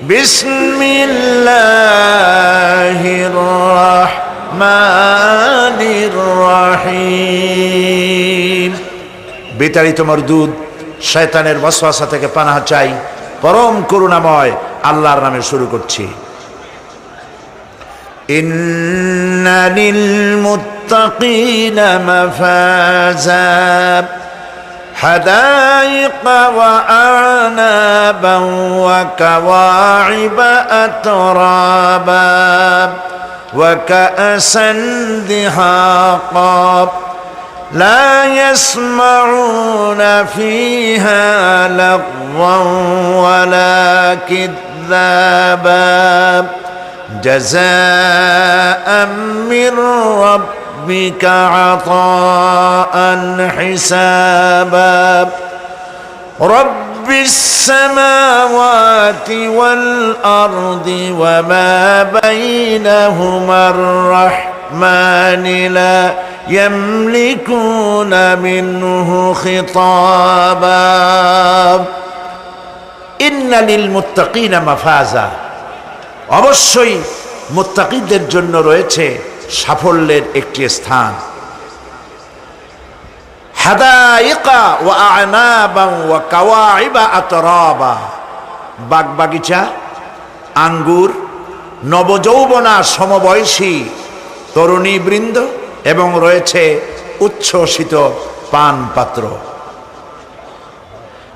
বিসমিল্লাহির রহমানির রহিম। বিতাড়িত মরদুদ শয়তানের ওয়াসওয়াসা থেকে পানাহ চাই পরম করুণাময় আল্লাহর নামে শুরু করছি। ইন্না লিল মুত্তাকিনা মাফাজা হাদাইকা ওয়া আনাবান ওয়া কাওয়াইবা আতরাবা ওয়া কাআসান দিহাকা لا يسمعون فيها لغوا ولا كذابا جزاء من ربك عطاء حسابا رب السماوات والأرض وما بينهما الرحمن لا يملكون منه خطابا إن للمتقين مفازا অবশ্যই মুত্তাকিদের জন্য রয়েছে সাফল্যের একটি স্থান। হাদাইকা ওয়া আনাবা ওয়া কাওয়াইবা আতরাবা, বাগবাগিচা, আঙ্গুর, নবযৌবনা সমবয়সী তরুণী বৃন্দ এবং রয়েছে উচ্ছ্বসিত পান পাত্র।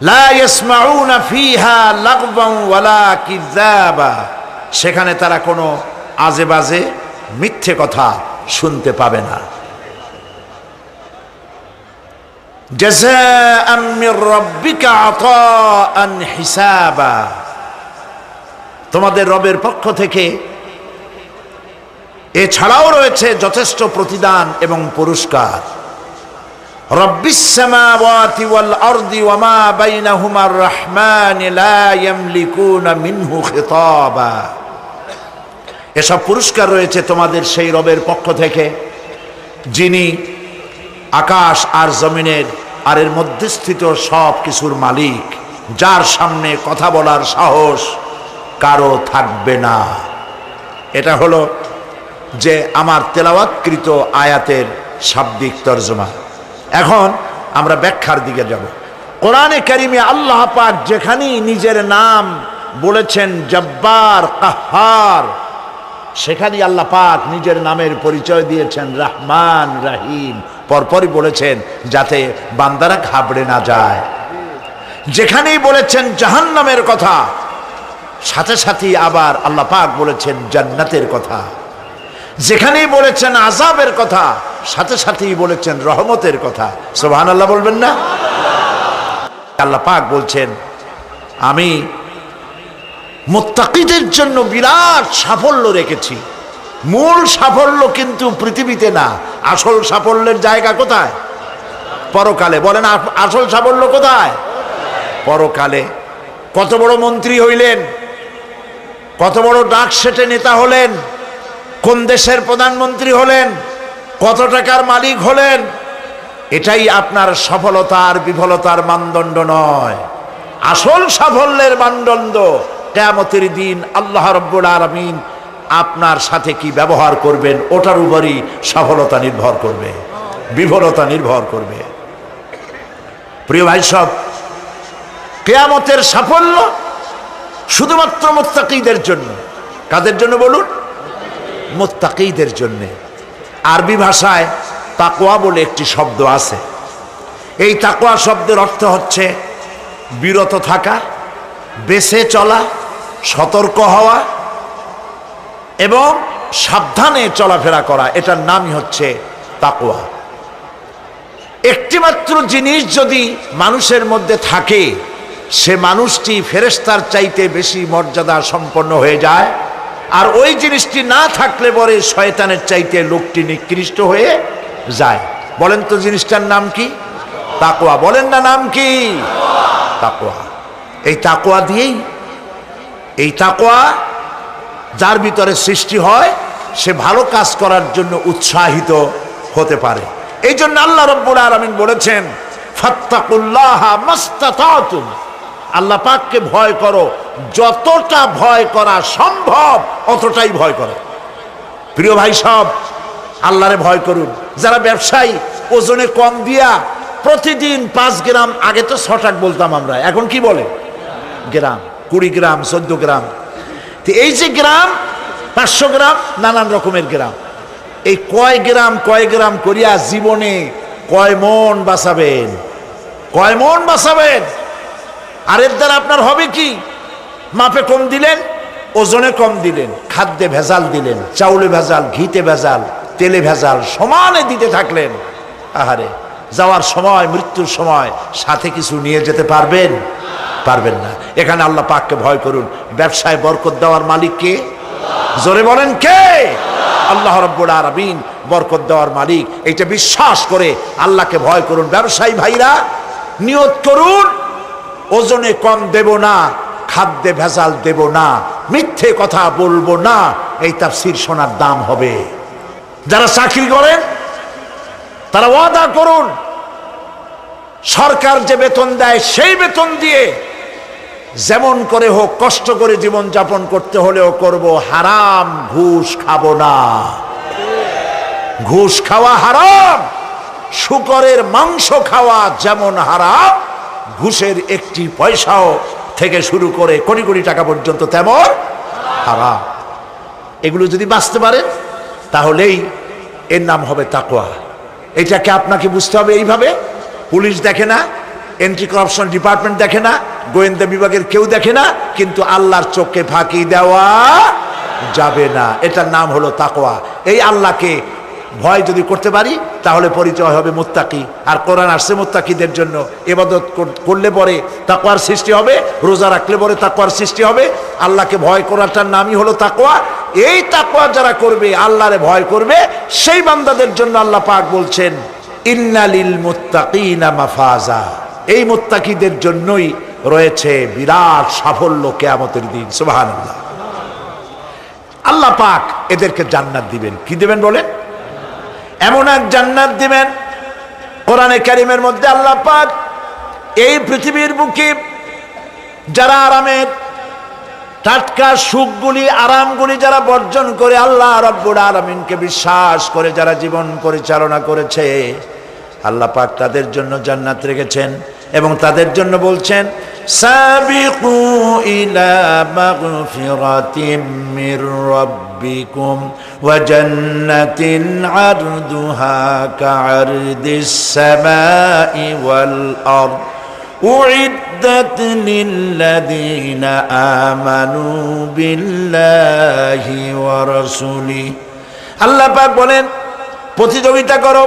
লা ইয়াসমাউনা ফিহা লাগওয়ান ওয়ালা কিযাবা, সেখানে তারা কোনো আজে বাজে মিথ্যে কথা শুনতে পাবে না। জাযাআম মির রাব্বিকা আতাআন হিসাবা, তোমাদের রবের পক্ষ থেকে এছাড়াও রয়েছে যথেষ্ট প্রতিদান এবং পুরস্কার। রব্বিস সামাওয়াতি ওয়াল আরদি ওয়া মা বাইনাহুমার রহমান লা ইয়ামলিকুনা মিনহু খিতাবা, এসব পুরস্কার রয়েছে তোমাদের সেই রবের পক্ষ থেকে যিনি আকাশ আর জমিনের আর এর মধ্যস্থিত সব কিছুর মালিক, যার সামনে কথা বলার সাহস কারো থাকবে না। এটা হলো যে আমার তেলাওয়াতকৃত আয়াতের শাব্দিক তরজমা। এখন আমরা ব্যাখ্যার দিকে যাব। কোরআনে কারিমে আল্লাহ পাক যেখানেই নিজের নাম বলেছেন জব্বার, কাহ্হার, সেখানেই আল্লাহ পাক নিজের নামের পরিচয় দিয়েছেন রহমান, রহিম, পরপরই বলেছেন যাতে বান্দারা ঘাবড়ে না যায়। যেখানেই বলেছেন জাহান্নামের কথা, সাথে সাথে আবার আল্লাহ পাক বলেছেন জান্নাতের কথা। যেখানেই বলেছেন আযাবের কথা, সাথে সাথেই বলেছেন রহমতের কথা। সুবহানাল্লাহ বলবেন না? আল্লাহ পাক বলছেন আমি মুত্তাকিদের জন্য বিরাট সাফল্য রেখেছি। মূল সাফল্য কিন্তু পৃথিবীতে না, আসল সাফল্যের জায়গা কোথায়? পরকালে। বলেন আসল সাফল্য কোথায়? পরকালে। কত বড় মন্ত্রী হইলেন, কত বড় ডাক সেটে নেতা হলেন, কোন দেশের প্রধানমন্ত্রী হলেন, কত টাকার মালিক হলেন, এটাই আপনার সফলতার বিফলতার মানদণ্ড নয়। আসল সাফল্যের মানদণ্ড কিয়ামতের দিন আল্লাহ রাব্বুল আলামিন আপনার সাথে কি ব্যবহার করবেন, ওটার উপরই সফলতা নির্ভর করবে, বিফলতা নির্ভর করবে। প্রিয় ভাই সব, কিয়ামতের সাফল্য শুধুমাত্র মুত্তাকিদের জন্য। কাদের জন্য বলুন? মুত্তাকিদের জন্য। আরবি ভাষায় তাকওয়া বলে একটি শব্দ আছে। এই তাকওয়া শব্দের অর্থ হচ্ছে বিরত থাকা, বেঁচে চলা, সতর্ক হওয়া এবং সাবধানে চলাফেরা করা, এটার নামই হচ্ছে তাকওয়া। একটিমাত্র জিনিস যদি মানুষের মধ্যে থাকে, সে মানুষটি ফেরেশতার চাইতে বেশি মর্যাদা সম্পন্ন হয়ে যায়, আর ওই জিনিসটি না থাকলে পরে শয়তানের চাইতে লোকটি নিকৃষ্ট হয়ে যায়। বলেন তো জিনিসটার নাম কি? তাকওয়া। বলেন না নাম কি? তাকওয়া। এই তাকওয়া দিয়েই, এই তাকওয়া যার ভিতরে সৃষ্টি হয়, সে ভালো কাজ করার জন্য উৎসাহিত হতে পারে। এই জন্য আল্লাহ রাব্বুল আলামিন বলেছেন ফাত্তাকুল্লাহা মাস্তাতাতুম, আল্লাহ পাককে ভয় করো যতটা ভয় করা সম্ভব অতটাই ভয় করে। প্রিয় ভাই সব, আল্লাহরে ভয় করুন। যারা ব্যবসায়ী ওজনে কম দিয়া প্রতিদিন 5 গ্রাম, আগে তো 6 টাকা বলতাম আমরা, এখন কি বলে গ্রাম, 20 গ্রাম 14 গ্রাম, তো এই যে গ্রাম 500 গ্রাম নানান রকমের গ্রাম, এই কয় গ্রাম করিয়া জীবনে কয় মন বাঁচাবেন, কয় মন বাঁচাবেন? আর এর দ্বারা আপনার হবে কি? মাপে কম দিলেন, ওজনে কম দিলেন, খাদ্যে ভেজাল দিলেন, চাউলে ভেজাল, ঘিতে ভেজাল, তেলে ভেজাল, সমানে দিতে থাকলেন। আহারে, যাওয়ার সময়, মৃত্যুর সময় সাথে কিছু নিয়ে যেতে পারবেন? পারবেন না। এখানে আল্লাহ পাককে ভয় করুন। ব্যবসায় বরকত দেওয়ার মালিক কে? জোরে বলেন কে? আল্লাহ রাব্বুল আলামিন বরকত দেওয়ার মালিক। এইটা বিশ্বাস করে আল্লাহকে ভয় করুন। ব্যবসায়ী ভাইরা নিয়ত করুন, ওজনে কম দেব না, খাদ্যে ভেজাল দেব না, মিথ্যে কথা বলবো না, এই তাফসীর শোনার দাম হবে। যারা চাকরি করেন তারা ওয়াদা করুন, সরকার যে বেতন দেয় সেই বেতন দিয়ে যেমন করে হোক কষ্ট করে জীবন যাপন করতে হলেও করব, হারাম ঘুষ খাবো না। ঘুষ খাওয়া হারাম, শূকরের মাংস খাওয়া যেমন হারাম, ঘুষের একটি পয়সাও থেকে শুরু করে কোটি কোটি টাকা পর্যন্ত তেমন হারাম। এগুলো যদি বাঁচতে পারেন তাহলেই এর নাম হবে তাকওয়া। এটাকে আপনাকে বুঝতে হবে এইভাবে। পুলিশ দেখে না, এন্টি করাপশন ডিপার্টমেন্ট দেখে না, গোয়েন্দা বিভাগের কেউ দেখে না, কিন্তু আল্লাহর চোখে ফাঁকি দেওয়া যাবে না। এটার নাম হলো তাকওয়া। এই আল্লাহকে ভয় যদি করতে পারি তাহলে পরিচয় হবে মুত্তাকি। আর কোরআন আসছে মুত্তাকিদের জন্য। ইবাদত করলে পরে তাকওয়ার সৃষ্টি হবে, রোজা রাখলে পরে তাকওয়ার সৃষ্টি হবে। আল্লাহকে ভয় করাটার নামই হলো তাকওয়া। এই তাকওয়া যারা করবে, আল্লাহরে ভয় করবে, সেই বান্দাদের জন্য আল্লাহ পাক বলছেন ইন্নালিল মুত্তাকিনা মাফাজা। এই মুত্তাকিদের জন্যই রয়েছে বিরাট সাফল্য কিয়ামতের দিন। সুবহানাল্লাহ। আল্লাহ পাক এদেরকে জান্নাত দিবেন। কি দিবেন বলেন? এমন এক জান্নাত দিবেন, কোরআনে কারীমের মধ্যে আল্লাহ পাক এই পৃথিবীর বুকে যারা আরামের টাটকা সুখগুলি, আরামগুলি যারা বর্জন করে আল্লাহ রাব্বুল আলামিনকে বিশ্বাস করে যারা জীবন পরিচালনা করেছে, আল্লাহ পাক তাদের জন্য জান্নাত রেখেছেন। এবং তাদের জন্য বলছেন সাবিকু ইলা মাগফিরাতিম মির রাব্বিকুম ওয়া জান্নাতিন আরদুহা কাআরদিস সামাই ওয়াল আরদ উইদ্দাত লিল্লাযীনা আমানু বিল্লাহি ওয়া রাসূলিহি। আল্লাহ পাক বলেন প্রতিযোগিতা করো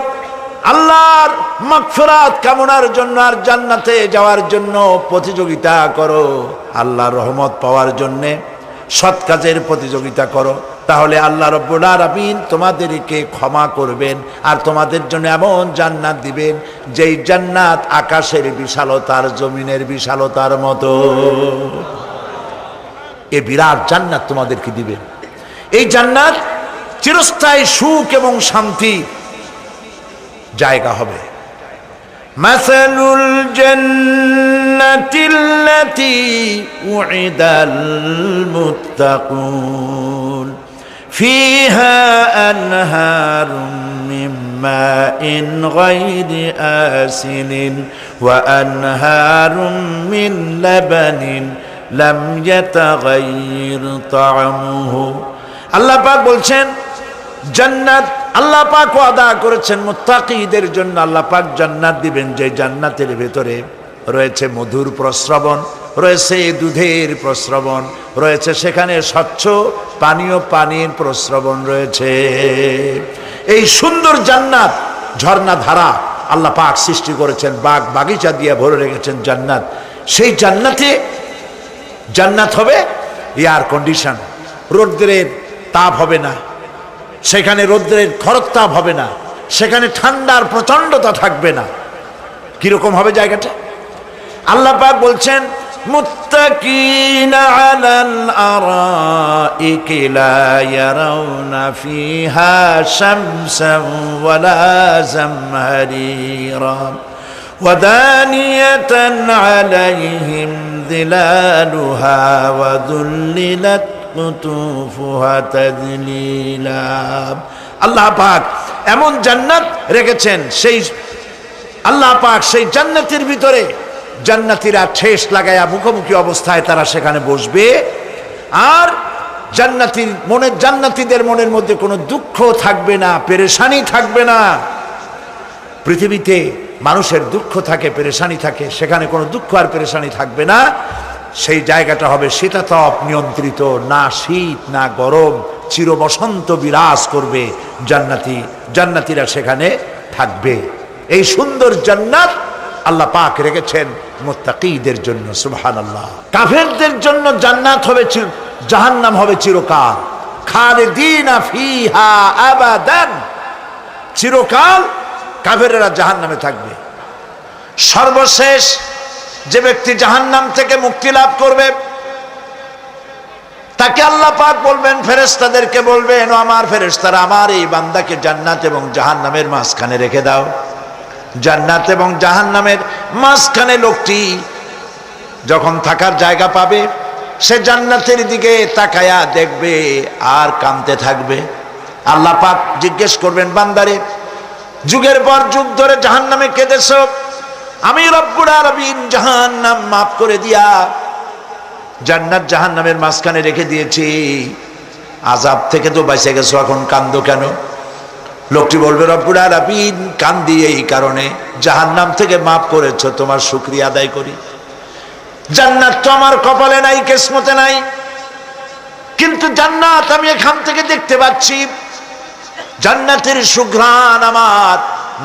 আল্লাহর মাগফিরাত কামনার জন্য আর জান্নাতে যাওয়ার জন্য প্রতিযোগিতা করো। আল্লাহর রহমত পাওয়ার জন্য সৎ কাজের প্রতিযোগিতা করো, তাহলে আল্লাহ রাব্বুল আলামিন তোমাদেরকে ক্ষমা করবেন আর তোমাদের জন্য এমন জান্নাত দিবেন যেই জান্নাত আকাশের বিশালতার জমিনের বিশালতার মতো। এই বিরাট জান্নাত তোমাদেরকে দিবেন। এই জান্নাত চিরস্থায়ী সুখ এবং শান্তি জায়গা হবে। মাসালুল জান্নাতিল্লাতী উইদাল মুত্তাকুন ফিহা আনহারুম মিন মাইন গায়রি আসিনিন ওয়া আনহারুম মিন লাবানিন লাম ইয়াতাগায়্যার তা'আমুহু। আল্লাহ পাক বলছেন জান্নাত আল্লাহ পাক ওয়াদা করেছেন মুত্তাকিদের জন্য। আল্লাহ পাক জান্নাত দিবেন যে জান্নাতের ভেতরে রয়েছে মধুর প্রস্রবণ, রয়েছে দুধের প্রস্রবণ, রয়েছে সেখানে স্বচ্ছ পানির প্রস্রবণ রয়েছে। এই সুন্দর জান্নাত, ঝর্ণা ধারা আল্লাহ পাক সৃষ্টি করেছেন, বাগ বাগিচা দিয়ে ভরে রেখেছেন জান্নাত। সেই জান্নাতে জান্নাত হবে এয়ার কন্ডিশন, রৌদ্রের তাপ হবে না সেখানে, রৌদ্রের খরতাপ হবে না সেখানে, ঠান্ডার প্রচন্ডতা থাকবে না। কিরকম হবে জায়গাটা? আল্লাহ পাক বলছেন মুত্তাকিনা আলাল আরাইকি লা ইয়ারাউনা ফিহা শামসান ওয়ালা জামহারিরা وَدَانِيَةً عَلَيْهِمْ ظِلَالُهَا وَذُلِّلَتْ قُطُوفُهَا تَذْلِيلًا। আল্লাহ পাক এমন জান্নাত রেখেছেন, সেই আল্লাহ পাক সেই জান্নাতের ভিতরে জান্নাতীরা ঠেস লাগায়া মুখোমুখি অবস্থায় তারা সেখানে বসবে, আর জান্নাতীদের মনের মধ্যে কোনো দুঃখ থাকবে না, পেরেশানি থাকবে না। পৃথিবীতে মানুষের দুঃখ থাকে, পেরেশানি থাকে, সেখানে কোনো দুঃখ আর পেরেশানি থাকবে না। সেই জায়গাটা হবে শীতাতপ নিয়ন্ত্রিত, না শীত না গরম, চির বসন্ত বিরাজ করবে। জান্নাতীরা সেখানে থাকবে। এই সুন্দর জান্নাত আল্লাহ পাক রেখেছেন মুত্তাকীদের জন্য। সুবহানাল্লাহ। কাফেরদের জন্য জান্নাত হবে, জাহান্নাম হবে চিরকাল। খালিদিনা ফিহা আবাদান, চিরকাল কাফেরেরা জাহান্নামে থাকবে। সর্বশেষ যে ব্যক্তি জাহান্নাম থেকে মুক্তি লাভ করবে তাকে আল্লাহ পাক বলবেন, ফেরেশতাদেরকে বলবেন, ও আমার ফেরেশতারা, আমার এই বান্দাকে জান্নাত এবং জাহান্নামের মাঝখানে রেখে দাও। জান্নাত এবং জাহান্নামের মাঝখানে লোকটি যখন থাকার জায়গা পাবে, সে জান্নাতের দিকে তাকায়া দেখবে আর কাঁদতে থাকবে। আল্লাহ পাক জিজ্ঞেস করবেন, বান্দারে, যুগের পর যুগ ধরে জাহান্নামে কেঁদেছ, আমি রব্বুল আলামিন জাহান্নাম মাফ করে দিয়া জান্নাত জাহান্নামের মাঝখানে রেখে দিয়েছি, আযাব থেকে তো বেঁচে গেছো, এখন কান্দো কেন? লোকটি বলবে, রব্বুল আলামিন কান্দি এই কারণে, জাহান্নাম থেকে মাফ করেছো, তোমার শুকরিয়া আদায় করি। জান্নাত তো আমার কপালে নাই, কিসমতে নাই, কিন্তু জান্নাত আমি এখান থেকে দেখতে পাচ্ছি। জান্নাতের সুঘ্রাণ আমার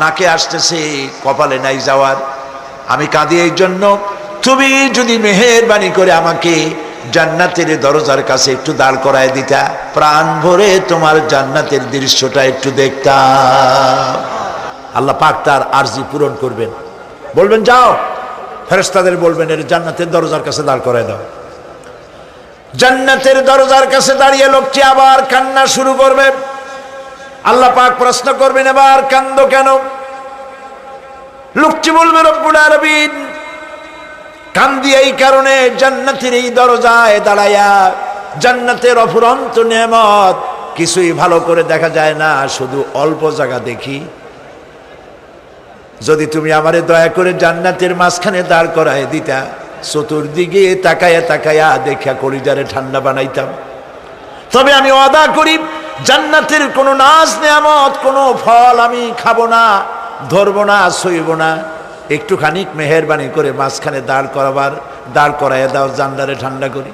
নাকে আসতেছে, কপালে নাই যাওয়ার। আমি কাঁদি এই জন্য, তুমি যদি মেহেরবানি করে আমাকে জান্নাতের দরজার কাছে একটু দাঁড় করায় দিতা, প্রাণ ভরে তোমার জান্নাতের দৃশ্যটা একটু দেখতাম। আল্লাহ পাক তার আরজি পূরণ করবেন, বলবেন যাও, ফেরেশতাদের বলবেন এর জান্নাতের দরজার কাছে দাঁড় করায় দাও। জান্নাতের দরজার কাছে দাঁড়িয়ে লোকটি আবার কান্না শুরু করবে। আল্লাহ পাক প্রশ্ন করবেন, এবার কান্দো কেন? লোকটি বলবে, রব্বুল আলামিন কান্দি এই কারণে, জান্নাতের এই দরজায় দাঁড়ায়া জান্নাতের অফুরন্ত নেয়ামত কিছুই ভালো করে দেখা যায় না, শুধু অল্প জায়গা দেখি। যদি তুমি আমারে দয়া করে জান্নাতের মাঝখানে দাঁড় করায় দিতা, চতুর্দিকে তাকায়া তাকায়া দেখা কলিজারে ঠান্ডা বানাইতাম। তবে আমি ওয়াদা করি, জান্নাতের কোনো নাজ নেয়ামত, কোনো ফল আমি খাবো না, ধরবো না, সইব না। একটুখানি মেহেরবানি করে মাঝখানে দাঁড় করাইয়া দাও, জান্নারে ঠান্ডা করি।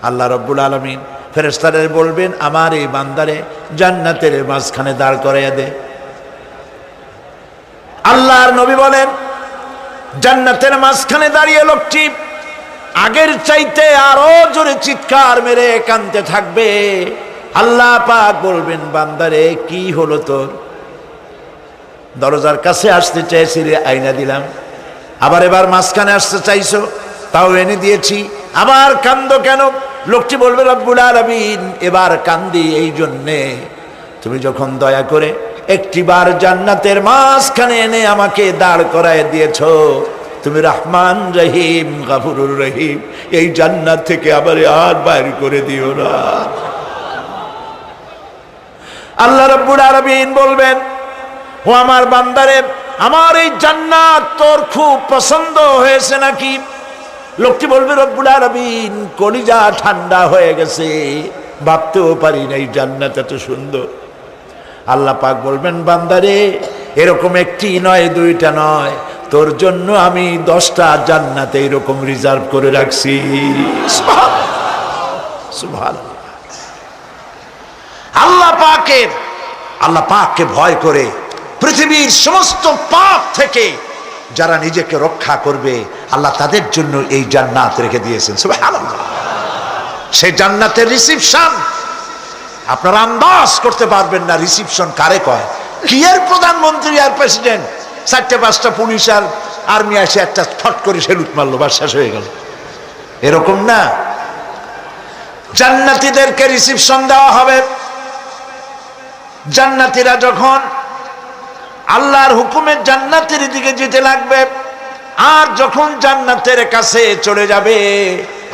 আল্লাহ রব্বুল আলামিন ফেরেশতাদের বলবেন, আমার এই বান্দারে জান্নাতের মাঝখানে দাঁড় করাইয়া দে। আল্লাহর নবী বলেন, জান্নাতের মাঝখানে দাঁড়িয়ে লোকটি আগের চাইতে আরো জোরে চিৎকার মেরে কাঁদতে থাকবে। আল্লাহ পাক বলবেন, বান্দারে কি হলো তোর? দরজার কাছে আসতে চাইছিলে, আইনা দিলাম। আবার এবার মাঝখানে আসতে চাইছো, তাও এনে দিয়েছি, আবার কান্দো কেন? লোকটি বলবে, রব্বুল আলামিন এবার কান্দি এই জন্যে, তুমি যখন দয়া করে একটিবার জান্নাতের মাঝখানে এনে আমাকে দাঁড় করায় দিয়েছো, তুমি রহমান রহিম গফুরুর রহিম, এই জান্নাত থেকে আবার আর বাইর করে দিও না। আল্লাহ রাব্বুল আলামিন বলবেন, ও আমার বান্দারে, আমার এই জান্নাত তোর খুব পছন্দ হয়েছে নাকি? লোকটি বলবে, রব্বুল আলামিন কলিজা ঠান্ডা হয়ে গেছে, ভাবতেও পারি না এই জান্নাত এত সুন্দর। আল্লাহ পাক বলবেন, বান্দারে এরকম একটি নয়, দুইটা নয়, তোর জন্য আমি 10টা জান্নাত এইরকম রিজার্ভ করে রাখছি। সুবহানাল্লাহ। আল্লাহ পাককে ভয় করে পৃথিবীর সমস্ত পাপ থেকে যারা নিজেকে রক্ষা করবে, আল্লাহ তাদের জন্য এই জান্নাত রেখে দিয়েছেন। সুবহানাল্লাহ। সেই জান্নাতের রিসিপশন আপনারা আন্দাজ করতে পারবেন না, রিসিপশন কারে কয়। কি এর প্রধানমন্ত্রী আর প্রেসিডেন্ট, 4-5টা পুলিশ আর আর্মি এসে একটা ফট করে সেলুট মারলো, বাস শেষ হয়ে গেল, এরকম না। জান্নাতীদেরকে রিসিপশন দেওয়া হবে। জান্নাতীরা যখন আল্লাহর হুকুমে জান্নাতের দিকে যেতে লাগবে, আর যখন জান্নাতের কাছে চলে যাবে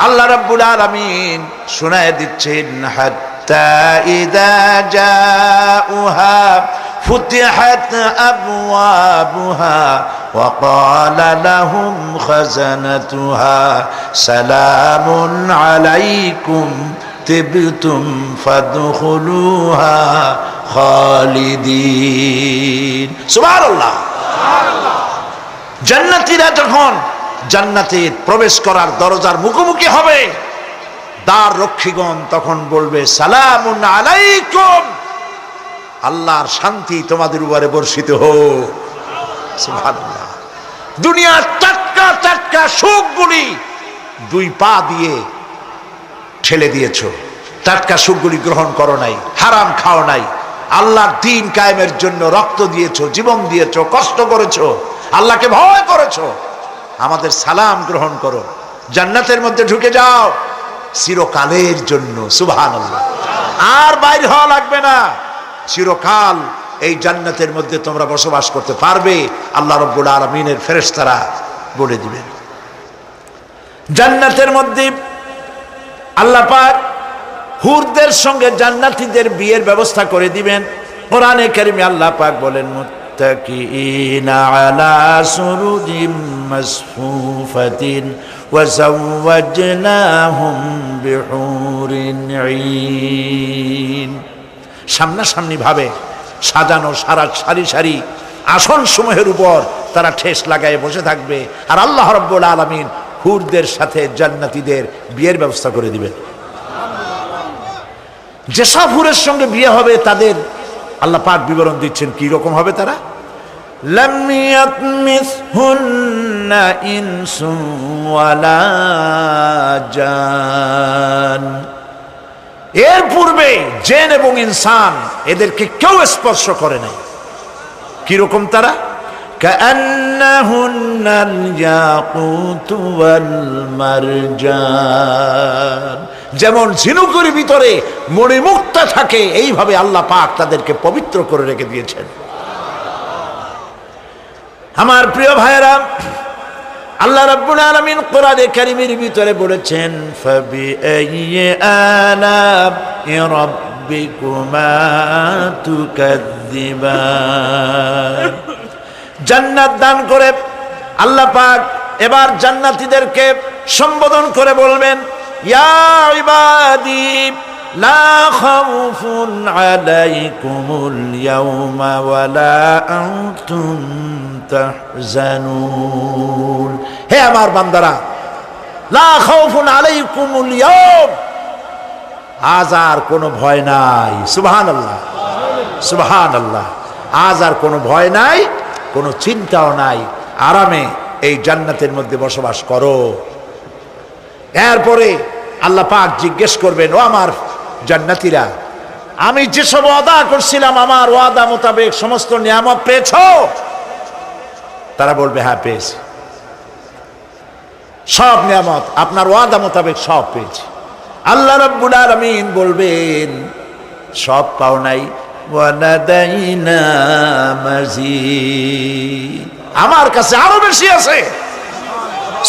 আল্লাহ রাব্বুল আলামিন শোনায় দিচ্ছেন, হাত্তা ইযা জাউহা ফুতিহাত আবওয়াবুহা ওয়া ক্বালা লাহুম খাজানাতুহা সালামুন আলাইকুম তিবতুম ফাদখুলুহা খালিদিন। সুবহানাল্লাহ। জান্নাতীরা যখন জান্নাতে প্রবেশ করার দরজার মুখোমুখি হবে, দ্বার রক্ষীগণ তখন বলবে, সালামুন আলাইকুম, আল্লাহর শান্তি তোমাদের উপরে বর্ষিত হোক। সুবহানাল্লাহ। দুনিয়ার টাটকা টাটকা সুখগুলি দুই পা দিয়ে ঠেলে দিয়েছো, টাটকা সুখগুলি গ্রহণ করো নাই, হারাম খাও নাই, আল্লাহর দ্বীন কায়েমের জন্য রক্ত দিয়েছো, জীবন দিয়েছো, কষ্ট করেছো, আল্লাহকে ভয় করেছো। আমাদের সালাম গ্রহণ করো, জান্নাতের মধ্যে ঢুকে যাও চিরকালের জন্য। সুবহানাল্লাহ। আর বাইরে হওয়া লাগবে না, চিরকাল এই জান্নাতের মধ্যে তোমরা বসবাস করতে পারবে, আল্লাহ রাব্বুল আলামিনের ফেরেশতারা বলে দিবেন। জান্নাতের মধ্যে আল্লাহ পাক হুরদের সঙ্গে জান্নাতীদের বিয়ের ব্যবস্থা করে দিবেন। কোরআনে কারিমে আল্লাহ পাক বলেন, মুত্তাকিইনা আলা সুরুজিম মাসফুফাতিন ওয়া যাওয়াজনাহুম বিহুরিন ঈন। সামনাসামনি ভাবে সাজানো সারি সারি আসন সমূহের উপর তারা ঠেস লাগায় বসে থাকবে, আর আল্লাহ রাব্বুল আলামিন হুরদের সাথে জান্নাতীদের বিয়ের ব্যবস্থা করে দিবেন। যেসব হুরের সঙ্গে বিয়ে হবে তাদের আল্লাহ পাক বিবরণ দিচ্ছেন কি রকম হবে তারা। লাম ইয়াতমিসহুন্না ইনসুন ওয়ালা জান, এর পূর্বে জিন এবং ইনসান এদেরকে কেউ স্পর্শ করে নাই। কি রকম তারা? কাআন্নাহুন্নাল ইয়াকুতু ওয়াল মারজান, যেমন ঝিনুকের ভিতরে মণিমুক্তা থাকে, এইভাবে আল্লাহ পাক তাদেরকে পবিত্র করে রেখে দিয়েছেন। আমার প্রিয় ভাইরা, আল্লাহ রাব্বুল আলামিন কোরআনে কারীমের ভিতরে বলেছেন, ফাবিআইয়ি আলা'i রাব্বিকুমা তুকাযযিবান। জান্নাত দান করে আল্লাহ পাক এবার জান্নাতীদেরকে সম্বোধন করে বলবেন, ইয়া ইবাদি লা খাউফুন আলাইকুমুল ইয়াওমা ওয়ালা আনতুম তাহজানুন। হে আমার বান্দারা, লা খাউফুন আলাইকুমুল ইয়াওম, আজ আর কোনো ভয় নাই। সুবহানাল্লাহ, সুবহানাল্লাহ। আজ আর কোনো ভয় নাই, কোনো চিন্তাও নাই, আরামে এই জান্নাতের মধ্যে বসবাস করো। এরপরে আল্লাহ পাক জিজ্ঞেস করবেন, ও আমার জান্নাতীরা, আমি যেসব ওয়াদা করছিলাম আমার ওয়াদা মোতাবেক সমস্ত নিয়ামত পেয়েছো? তারা বলবে, হ্যাঁ পেয়েছি, সব নিয়ামত আপনার ওয়াদা মোতাবেক সব পেয়েছি। আল্লাহ রাব্বুল আলামিন বলবেন, সব পাও নাই, ওয়ালাদাইনা মাজিদ, আমার কাছে আরো বেশি আছে।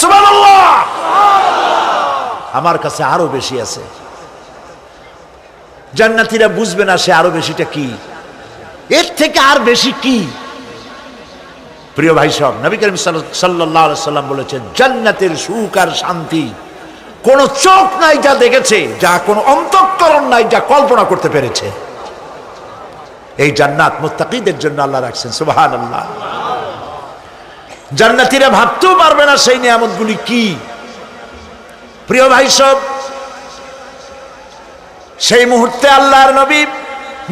সুবহানাল্লাহ, আমার কাছে আরো বেশি আছে। জান্নাতীরা বুঝবে না সে আরো বেশিটা কি, এর থেকে আর বেশি কি। প্রিয় ভাই সব, নবী করিম সাল্লাল্লাহু আলাইহি সাল্লাম বলেছেন, জান্নাতের সুখ আর শান্তি কোন চোখ নাই যা দেখেছে, যা কোন অন্তঃকরণ নাই যা কল্পনা করতে পেরেছে। এই জান্নাত মুত্তাকিদের জন্য আল্লাহ রাখছেন। সুবহানাল্লাহ। জান্নাতীরা ভাবতেও পারবে না সেই নিয়ামতগুলি কি। প্রিয় ভাই সব, সেই মুহূর্তে আল্লাহর নবী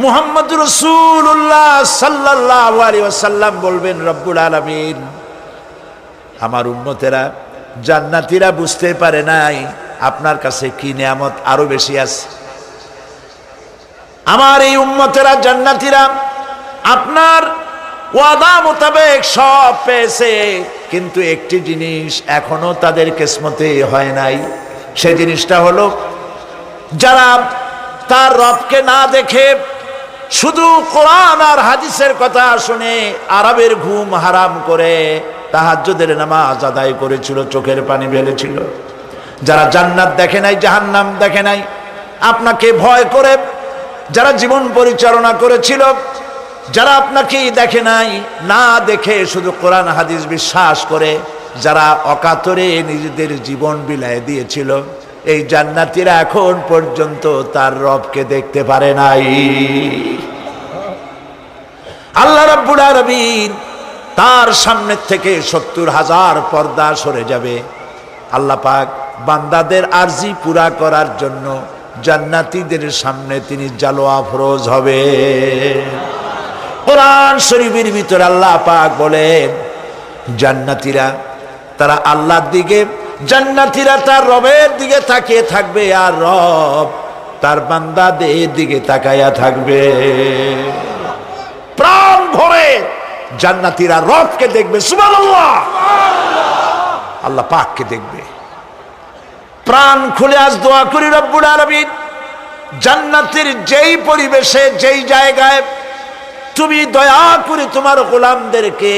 মুহাম্মদ রাসূলুল্লাহ সাল্লাল্লাহু আলাইহি ওয়াসাল্লাম বলবেন, রব্বুল আলামিন, আমার উম্মতেরা জান্নাতীরা বুঝতে পারে নাই আপনার কাছে কি নিয়ামত আরো বেশি আছে। আমার এই উম্মতেরা জান্নাতীরা আপনার ওয়াদা মোতাবেক সব পেয়েছে, কিন্তু একটি জিনিস এখনো তাদের কিসমতে হয় নাই। সেই জিনিসটা হলো, যারা তার রবকে না দেখে শুধু কোরআন আর হাদিসের কথা শুনে আরবের ঘুম হারাম করে তাহাজ্জুদের নামাজ আদায় করেছিল, চোখের পানি ফেলেছিল। যারা জান্নাত দেখে নাই, জাহান্নাম দেখে নাই, আপনাকে ভয় করে যারা জীবন পরিচালনা করেছিল, যারা আপনাকে দেখে নাই, না দেখে শুধু কোরআন হাদিস বিশ্বাস করে যারা অকাতরে নিজেদের জীবন বিলায় দিয়েছিল, এই জান্নাতীরা এখন পর্যন্ত তার রবকে দেখতে পারে নাই। আল্লাহ রাব্বুল আলামিন তার সামনে থেকে ৭০,০০০ পর্দা সরে যাবে। আল্লাহ পাক বান্দাদের আরজি পুরা করার জন্য জান্নাতীদের সামনে তিনি জালোয়া ফরোজ হবে। কোরআন শরীফের ভিতরে আল্লাহ পাক বলেন, জান্নাতীরা তারা আল্লাহর দিকে, জান্নাতীরা তার রবের দিকে তাকিয়ে থাকবে, আর রব তার বান্দাদের দিকে তাকায়া থাকবে। প্রাণ ভরে জান্নাতীরা রবকে দেখবে, সুবহানাল্লাহ, আল্লাহ পাককে দেখবে। প্রাণ খুলে আজ দোয়া করি, রব্বুল আলামিন জান্নাতের যেই পরিবেশে, যেই জায়গায় তুমি দয়া করে তোমার গোলামদেরকে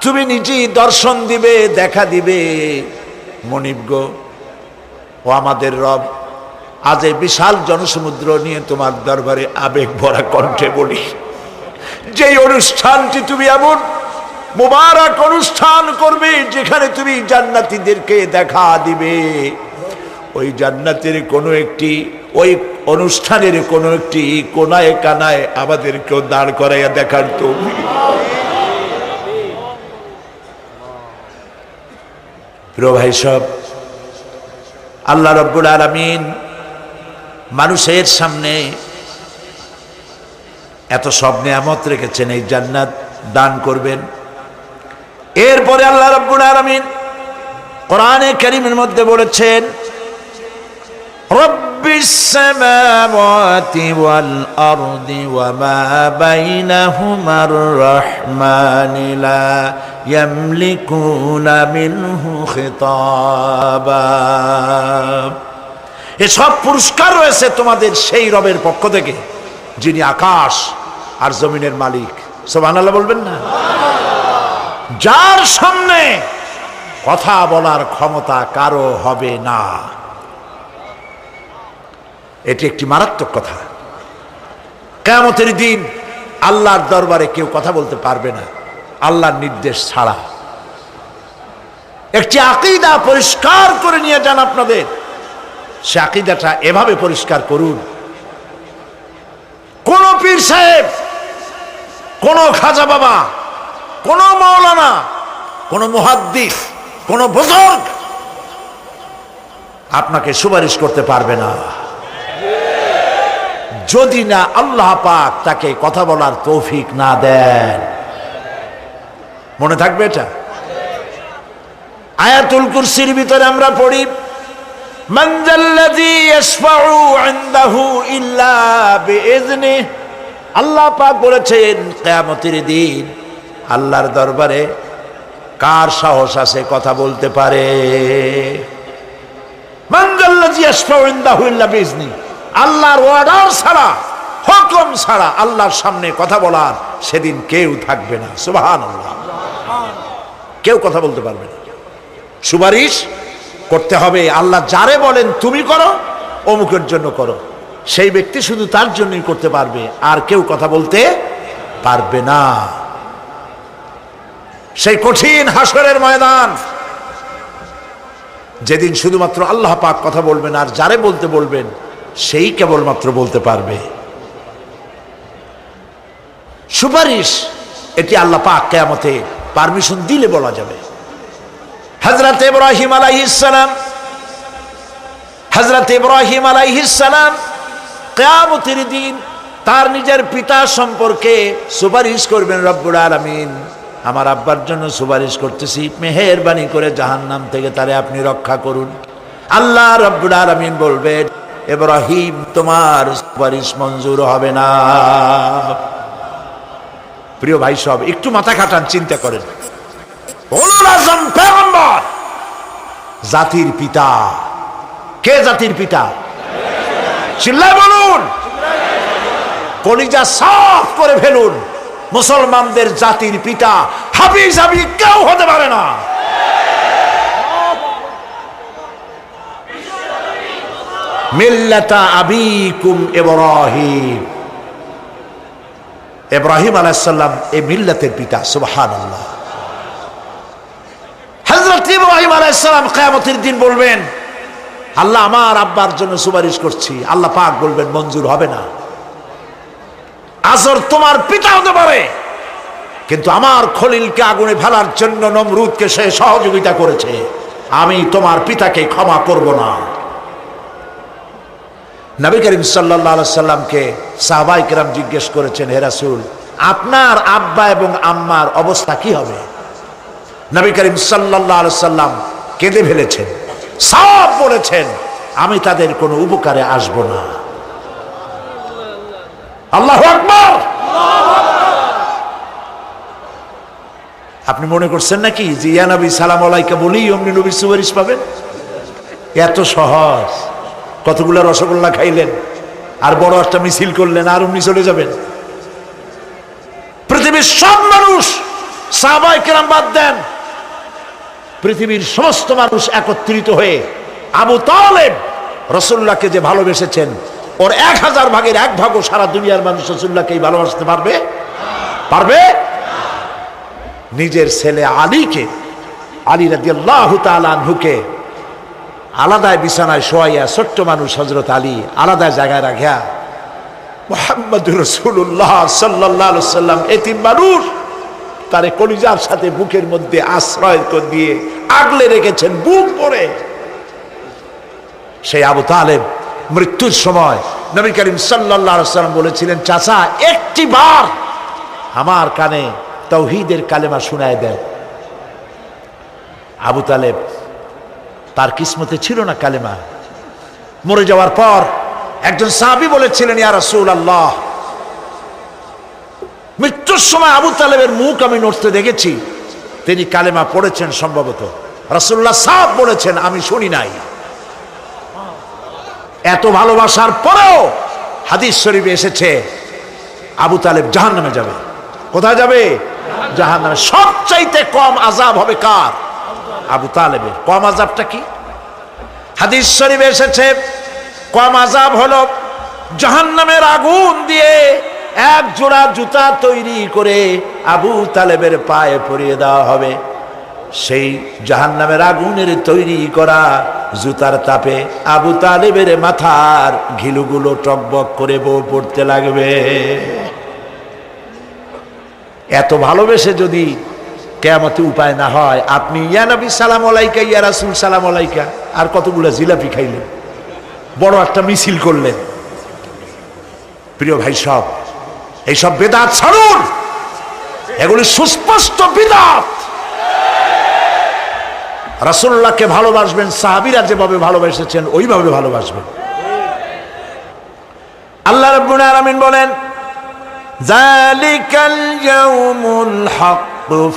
তুমি নিজেই দর্শন দিবে, দেখা দিবে। মনিব গো, ও আমাদের রব, আজ এই বিশাল জনসমুদ্র নিয়ে তোমার দরবারে আবেগ ভরা কণ্ঠে বলি, যেই অনুষ্ঠানটি তুমি এমন মুবারক অনুষ্ঠান করবে যেখানে তুমি জান্নাতীদেরকে দেখা দিবে, ওই জান্নাতের কোনো একটি, ওই অনুষ্ঠানের কোনো একটি কোনায় কানায় আমাদেরকেও দাঁড় করাইয়া দেখার তৌফিক। প্রিয় ভাই সব, আল্লাহ রাব্বুল আলামিন মানুষের সামনে এত সব নিয়ামত রেখেছেন, এই জান্নাত দান করবেন। এরপরে আল্লাহ রাব্বুল আলামিন কোরআনে কারীমের মধ্যে বলেছেন, রব্বিস সামাওয়াতি ওয়াল আরদি ওয়া মা বাইনাহুমার রাহমানি লা ইয়ামলিকুনা মিনহু খিতাবা। এসব পুরস্কার রয়েছে তোমাদের সেই রবের পক্ষ থেকে যিনি আকাশ আর জমিনের মালিক। সুবহানাল্লাহ বলবেন না? যার সামনে কথা বলার ক্ষমতা কারো হবে না। এটি একটি মারাত্মক কথা। কিয়ামতের দিন আল্লাহর দরবারে কেউ কথা বলতে পারবে না আল্লাহর নির্দেশ ছাড়া। একটি আকীদা পরিষ্কার করে নিয়ে যান আপনাদের, সে আকীদাটা এভাবে পরিষ্কার করুন, কোন পীর সাহেব, কোন খাজা বাবা, কোন মাওলানা, কোন মুহাদ্দিস, কোন বুজুর্গ আপনাকে সুপারিশ করতে পারবে না যদি না আল্লাহ পাক তাকে কথা বলার তৌফিক না দেন। মনে থাকবে এটা। আয়াতুল কুরসির ভিতরে আমরা পড়ি, মান যাল্লাযী ইয়াশফাউ ইনদাহু ইল্লা বিইজনিহি। আল্লাহ পাক বলেছেন কিয়ামতের দিন আল্লাহর দরবারে কার সাহস আছে কথা বলতে পারে? মান যাল্লাযী ইয়াশফাউ ইনদাহু ইল্লা বিইজনিহি। আল্লাহর অর্ডার ছাড়া, হুকুম ছাড়া আল্লাহর সামনে কথা বলার সেদিন কেউ থাকবে না। সুবহানাল্লাহ। কেউ কথা বলতে পারবে না। সুপারিশ করতে হবে আল্লাহ যারে বলেন তুমি করো, অমুকের জন্য করো, সেই ব্যক্তি শুধু তার জন্যই করতে পারবে, আর কেউ কথা বলতে পারবে না। সেই কঠিন হাসরের ময়দান, যেদিন শুধুমাত্র আল্লাহ পাক কথা বলবেন, আর যারে বলতে বলবেন সেই কেবলমাত্র বলতে পারবে। সুপারিশ এটি আল্লাহ পাক কিয়ামতে পারমিশন দিলে বলা যাবে। হযরত ইব্রাহিম আলাইহিস সালাম কিয়ামতের দিন তার নিজের পিতা সম্পর্কে সুপারিশ করবেন, রব্বুল আলামিন আমার আব্বার জন্য সুপারিশ করতেছি, মেহেরবানি করে জাহান্নাম থেকে তারে আপনি রক্ষা করুন। আল্লাহ রব্বুল আলামিন বলবেন, ইব্রাহিম তোমার সুপারিশ মঞ্জুর হবে না। প্রিয় ভাই সব, একটু মাথা খাটান, চিন্তা করেন। উলুল আযম পয়গম্বর, জাতির পিতা। কে জাতির পিতা? চিল্লায় বলুন, কলিজা সাফ করে ফেলুন। মুসলমানদের জাতির পিতা হাবিজাবি কেউ হতে পারে না। মিল্লাতা আবিকুম ইব্রাহিম, ইব্রাহিম আলাইহিস সালাম এই মিল্লাতের পিতা। সুবহানাল্লাহ। হযরত ইব্রাহিম আলাইহিস সালাম কিয়ামতের দিন বলবেন, আল্লাহ আমার আব্বার জন্য সুপারিশ করছি। আল্লাহ পাক বলবেন মঞ্জুর হবে না। আজর তোমার পিতা হতে পারে, কিন্তু আমার খলিলকে আগুনে ফেলার জন্য নমরুদকে সে সহযোগিতা করেছে, আমি তোমার পিতাকে ক্ষমা করব না। নবী করিম সাল্লাল্লাহু আলাইহি সাল্লামকে সাহাবায়ে কেরাম জিজ্ঞেস করেছেন, হে রাসূল, আপনার আব্বা এবং আম্মার অবস্থা কি হবে? নবী করিম সাল্লাল্লাহু আলাইহি সাল্লাম কেঁদে ফেলেছেন, সব বলেছেন, আমি তাদের কোনো উপকারে আসব না। আল্লাহু আকবার। আপনি মনে করছেন নাকি যে ইয়া নবী সালাম আলাইকা বলি অমনি নবীর সুপারিশ পাবেন? এত সহজ। কতগুলো রসগোল্লা খাইলেন আর বড় একটা মিছিল করলেন আর অমনি চলে যাবেন? পৃথিবীর সব মানুষ, সাহাবায়ে কেরাম বাদ দেন, পৃথিবীর সমস্ত মানুষ একত্রিত হয়ে আবু তালেব রাসূলুল্লাহকে যে ভালোবেসেছেন, ওর 1000 ভাগের 1 ভাগও সারা দুনিয়ার মানুষ রাসূলুল্লাহকেই ভালোবাসতে পারবে? পারবে? নিজের ছেলে আলীকে, আলী রাদিয়াল্লাহু তাআলা আনহুকে আলাদায় বিছানায় শোয়াইয়া, ছোট্ট মানুষ হযরত আলী আলাদা জায়গায় রাখিয়া মুহাম্মদুর রাসূলুল্লাহ সাল্লাল্লাহু আলাইহি ওয়াসাল্লাম এতিম মানুষ, তারে কলিজার সাথে বুকের মধ্যে আশ্রয় দিয়ে আগলে রেখেছেন বুক ভরে। সেই আবু তালেব মৃত্যুর সময় নবী করিম সাল্লাল্লাহু আলাইহি ওয়াসাল্লাম বলেছিলেন, চাচা একটি বার আমার কানে তাওহীদের কালেমা শোনায় দেন। আবু তালেব, তার কিসমতে ছিল না কালেমা। মরে যাওয়ার পর একজন সাহাবী বলেছিলেন, ইয়া রাসূলুল্লাহ, মৃত্যুর সময় আবু তালেবের মুখ আমি নড়তে দেখেছি, তিনি কালেমা পড়েছেন সম্ভবত। রাসূলুল্লাহ সাহেব বলেছেন, আমি শুনি নাই। এত ভালোবাসার পরেও হাদিস শরীফে এসেছে আবু তালেব জাহান্নামে যাবে। কোথায় যাবে? জাহান্নামে। সবচাইতে কম আযাব হবে কার? আবু তালেবের। কম আযাবটা কি? হাদিস শরীফে এসেছে কম আযাব হলো জাহান্নামের আগুন দিয়ে এক জোড়া জুতা তৈরি করে আবু তালেবের পায়ে পরিয়ে দেওয়া হবে। সেই জাহান্নামের আগুনের তৈরি করা জুতার তাপে আবু তালেবের মাথার ঘিলুগুলো টকবক করে বউ পড়তে লাগবে। এত ভালোবেসে যদি কিয়ামতে উপায় না হয়, আপনি ইয়া নবী সালাম আলাইকা, ইয়া রাসূল সালাম আলাইকা, আর কতগুলো জিলাপি খাইলেন, বড় একটা মিছিল করলেন। প্রিয় ভাই সব, এইসব বিদআত ছাড়ুন, এগুলি সুস্পষ্ট বিদআত। রাসূলুল্লাহকে ভালোবাসবেন, সাহাবীরা যেভাবে ভালোবেসেছেন ওইভাবে ভালোবাসবেন। আল্লাহ রাব্বুল আলামিন বলেন, যালিকাল ইয়াউমুল হক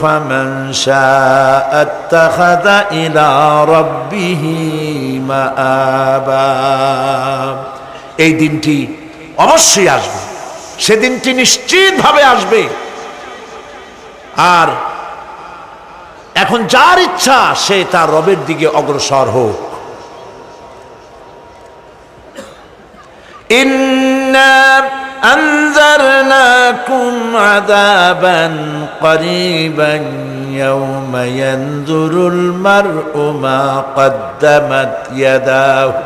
ফামান শাআ আত্তাখাযা ইলা রাব্বিহি মাআবা। এই দিনটি অবশ্যই আসবে, সেদিনটি নিশ্চিতভাবে আসবে। আর এখন যার ইচ্ছা সে তার রবের দিকে অগ্রসর হোক। ইন্না আনজারনাকুম আযাবান করিবান ইয়াওমা ইয়ানজুরুল মার'উ মা কদ্দামাত ইয়াদাহু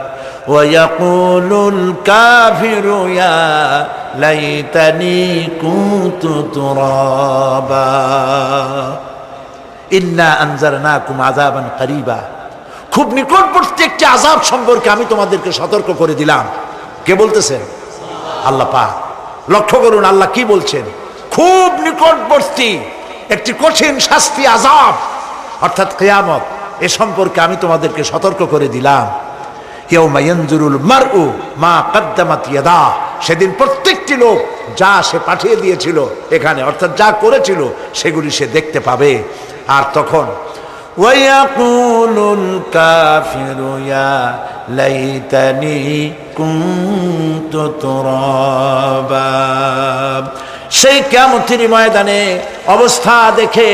ওয়া ইয়াকুলুল কাফিরু ইয়া লাইতানি কুনতু তুরাবা। ইন্না আনজারনাকুম আযাবান করিবা, খুব নিকটবর্তী একটি আযাব সম্পর্কে আমি তোমাদেরকে সতর্ক করে দিলাম। কে বলতেছেন? আল্লাহ পাক। লক্ষ্য করুন আল্লাহ কি বলছেন, খুব নিকটবর্তী একটি কঠিন শাস্তি আযাব অর্থাৎ কিয়ামত, এ সম্পর্কে আমি তোমাদেরকে সতর্ক করে দিলাম। ইয়াউমা ইয়ানজুরুল মার'উ মা কদ্দামাত ইয়াদা, সেদিন প্রত্যেকটি লোক যা সে পাঠিয়ে দিয়েছিল এখানে, অর্থাৎ যা করেছিল সেগুলি সে দেখতে পাবে। আর তখন ওয়ায়াকুলুল কাফিরু ইয়া লাইতানি কুনতু তুরাবা, সেই কিয়ামতের ময়দানে অবস্থা দেখে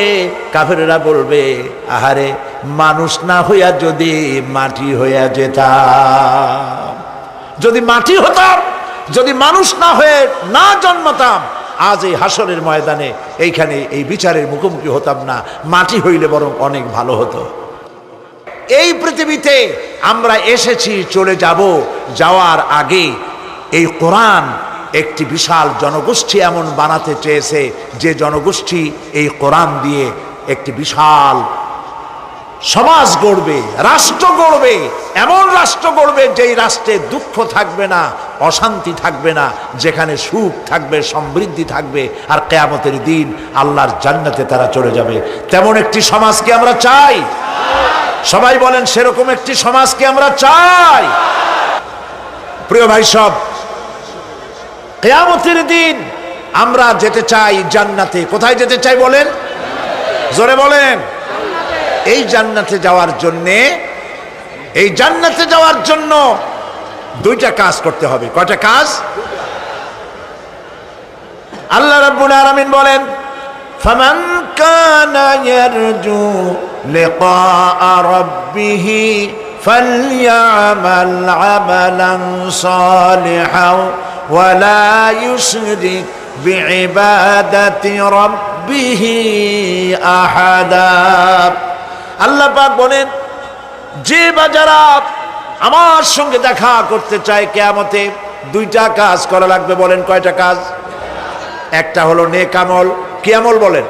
কাফেররা বলবে, আহারে মানুষ না হইয়া যদি মাটি হইয়া যেতাম, যদি মাটি হতাম, যদি মানুষ না হয়ে না জন্মতাম, আজ এই হাসরের ময়দানে এইখানে এই বিচারের মুখোমুখি হতাম না, মাটি হইলে বরং অনেক ভালো হতো। এই পৃথিবীতে আমরা এসেছি, চলে যাব, যাওয়ার আগে এই কোরআন একটি বিশাল জনগোষ্ঠী এমন বানাতে চেয়েছে যে জনগোষ্ঠী এই কোরআন দিয়ে একটি বিশাল সমাজ গড়বে, রাষ্ট্র গড়বে, এমন রাষ্ট্র গড়বে যেই রাষ্ট্রে দুঃখ থাকবে না, অশান্তি থাকবে না, যেখানে সুখ থাকবে, সমৃদ্ধি থাকবে, আর কিয়ামতের দিন আল্লাহর জান্নাতে তারা চলে যাবে। তেমন একটি সমাজকে আমরা চাই। সবাই বলেন, সেরকম একটি সমাজকে আমরা চাই। প্রিয় ভাই সব, কিয়ামতের দিন আমরা যেতে চাই জান্নাতে। কোথায় যেতে চাই বলেন? জোরে বলেন। এই জান্নাতে যাওয়ার জন্যে, এই জান্নাতে যাওয়ার জন্য দুইটা কাজ করতে হবে। কয়টা কাজ? আল্লাহ রাব্বুল আলামিন বলেন, ফামান কানা ইয়ারজু লিকাআ রাব্বিহি ফালইআমাল আমালান সালিহান ওয়া লা ইউশরিক বিইবাদাতি রাব্বিহি আহাদা। আল্লাহ পাক বলেন, যে বা যারা আমার সঙ্গে দেখা করতে চায় কিয়ামতে, দুইটা কাজ করা লাগবে। বলেন কয়টা কাজ? একটা হলো নেক আমল। কি আমল বলেন?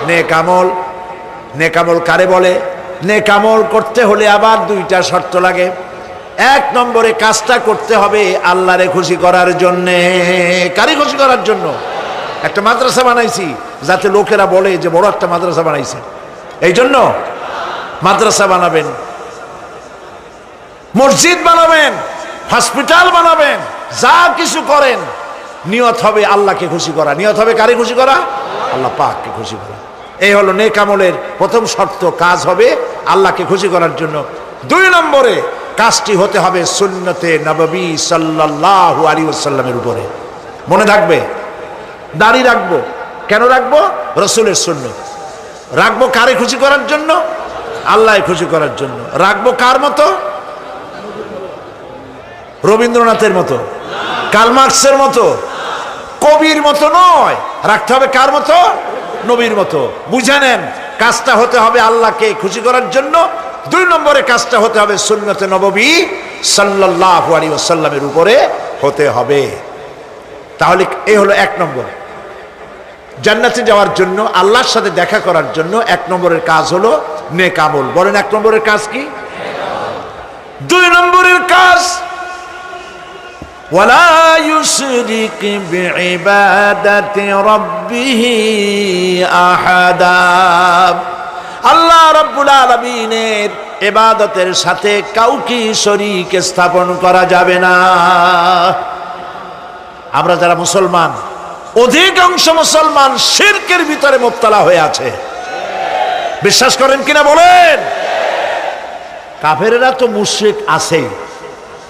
নেক আমল। নেক আমল কারে বলে? নেক আমল করতে হলে আবার দুইটা শর্ত লাগে। এক নম্বরে কাজটা করতে হবে আল্লাহরে খুশি করার জন্যে। কারে খুশি করার জন্য? একটা মাদ্রাসা বানাইছি যাতে লোকেরা বলে যে বড় একটা মাদ্রাসা বানাইছে, এই জন্য মাদ্রাসা বানাবেন, মসজিদ বানাবেন, হসপিটাল বানাবেন, যা কিছু করেন নিয়ত হবে আল্লাহকে খুশি করা। নিয়ত হবে কারে খুশি করা? আল্লাহ পাককে খুশি করা। এই হলো নেক আমলের প্রথম শর্ত। কাজ হবে আল্লাহকে খুশি করার জন্য। দুই নম্বরে কাজটি হতে হবে সুন্নতে নববী সাল্লাল্লাহু আলাইহি ওয়াসাল্লামের উপরে। মনে থাকবে, দাড়ি রাখবো। কেন রাখবো? রাসূলের সুন্নত। রাখবো কারে খুশি করার জন্য? আল্লাহ খুশি করার জন্য। রাখবো কার মতো? রবীন্দ্রনাথের মতো, কার্ল মার্কসের মতো, কবির মতো নয়। রাখতে হবে কার মতো? নবীর মতো। বুঝে নেন, কাজটা হতে হবে আল্লাহকে খুশি করার জন্য। দুই নম্বরে কাজটা হতে হবে সুন্নতে নববী সাল্লাল্লাহু আলাইহি ওয়াসাল্লামের উপরে হতে হবে। তাহলে এই হলো এক নম্বর। জান্নাতে যাওয়ার জন্য, আল্লাহর সাথে দেখা করার জন্য এক নম্বরের কাজ হলো নেক আমল। বলেন এক নম্বরের কাজ কি? দুই নম্বরের কাজ ওয়ালা ইউশরিক বিইবাদাতি রাব্বিহি আহাদা। আল্লাহ রাব্বুল আলামিনের ইবাদতের সাথে কাউকে শরীক স্থাপন করা যাবে না। আমরা যারা মুসলমান, অধিকাংশ মুসলমান শিরকের ভিতরে মুবতালা হয়ে আছে। বিশ্বাস করেন কিনা বলেন? কাফেরেরা তো মুশরিক আছেই,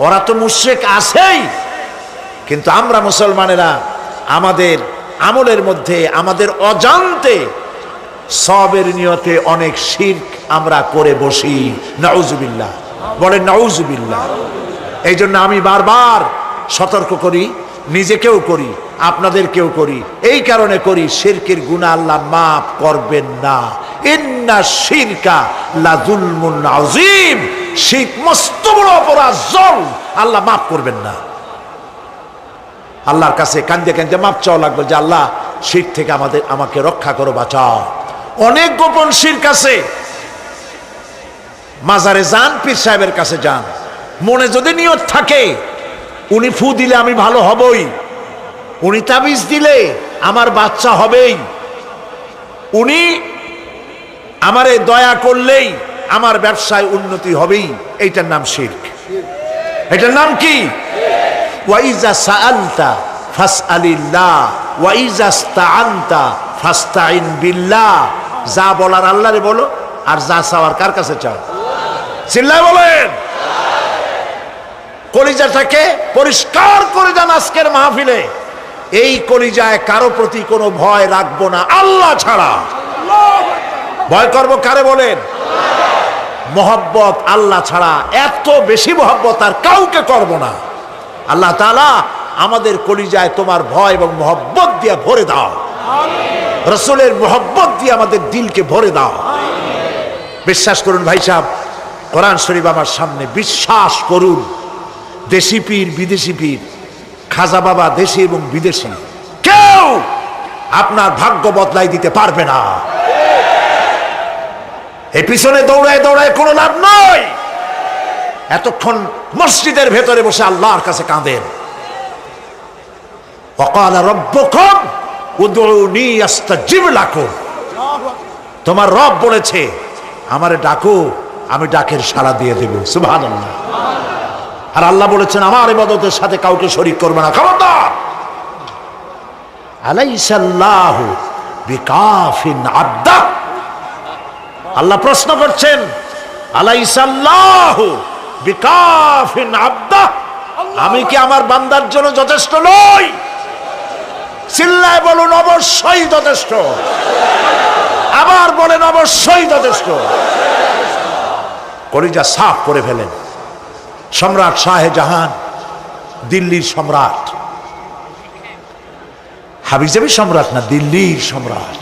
ওরা তো মুশরিক আছেই, কিন্তু আমরা মুসলমানেরা আমাদের আমলের মধ্যে, আমাদের অজান্তে সবের নিয়তে অনেক শিরক আমরা করে বসি। নাউজুবিল্লাহ। বলেন নাউজুবিল্লাহ। এই জন্য আমি বারবার সতর্ক করি, নিজেকেও করি, আপনাদেরকেও করি। এই কারণে করি, শিরকের গুনাহ আল্লাহ মাফ করবেন না। ইন্না শিরকা লাযুলমুন আযীম। শিরক মস্ত বড় অপরাধ, জুলম, আল্লাহ মাফ করবেন না। আল্লাহর কাছে কান্দে কান্দে মাপ চাওয়া লাগবে যে আল্লাহ শিরক থেকে আমাকে রক্ষা করো, বাঁচাও। অনেক গোপন শিরক আছে। মাজারে যান, পীর সাহেবের কাছে যান, মনে যদি নিয়ত থাকে উনি ফু দিলে আমি ভালো হবই, উনি তাবিজ দিলে আমার বাচ্চা হবেই, উনি আমারে দয়া করলেই আমার ব্যবসায় উন্নতি হবেই, এইটার নাম শিরক। এটার নাম কি? ওয়াইজা সাআলতা ফাসআলিল্লাহ ওয়াইজা ইসতাআনতা ফাসতাইন বিল্লাহ। যা বলার আল্লাহরে বলো, আর যা চাওয়ার কার কাছে চাও? চিল্লায় বলেন। কলিজাটাকে পরিষ্কার করে যান আজকের মাহফিলে। এই কলিজায় কারো প্রতি কোনো ভয় রাখবো না আল্লাহ ছাড়া। ভয় করব কারে বলেন? মহব্বত আল্লাহ ছাড়া, এত বেশি মহব্বত আর কাউকে করব না। আল্লাহ তাআলা আমাদের কলিজায় তোমার ভয় এবং মহব্বত দিয়ে ভরে দাও, রাসূলের মহব্বত দিয়ে আমাদের দিলকে ভরে দাও। বিশ্বাস করুন ভাই সাহেব, কোরআন শরীফ আমার সামনে, বিশ্বাস করুন, দেশি পীর বিদেশি পীর, খাজা বাবা দেশি এবং বিদেশি, কেউ আপনার ভাগ্য বদলাই দিতে পারবে না। এই পিছনে দৌড়ায় দৌড়ায় কোনো লাভ নয়। এতক্ষণ মসজিদের ভেতরে বসে আল্লাহর কাছে কাঁদেন। ওয়াকালা রাব্বুকুম উদউনি আস্তাজিব লাকুম। তোমার রব বলেছে আমারে ডাকো, আমি ডাকের সাড়া দিয়ে দেব। সুবহানাল্লাহ। আর আল্লাহ বলেছেন আমার ইবাদতের সাথে কাউকে শরীক করবে না। খবরদার। আলাইসাল্লাহু বিকাফিন আবদা। আল্লাহ প্রশ্ন করছেন, আলাইসাল্লাহু বিকাফিন আবদা, আমি কি আমার বান্দার জন্য যথেষ্ট নই? চিল্লায় বলুন অবশ্যই যথেষ্ট। আবার বলেন অবশ্যই যথেষ্ট। কলিজা সাফ করে ফেলেন। সম্রাট শাহজাহান, দিল্লির সম্রাট, হাবিজাবি সম্রাট না, দিল্লির সম্রাট।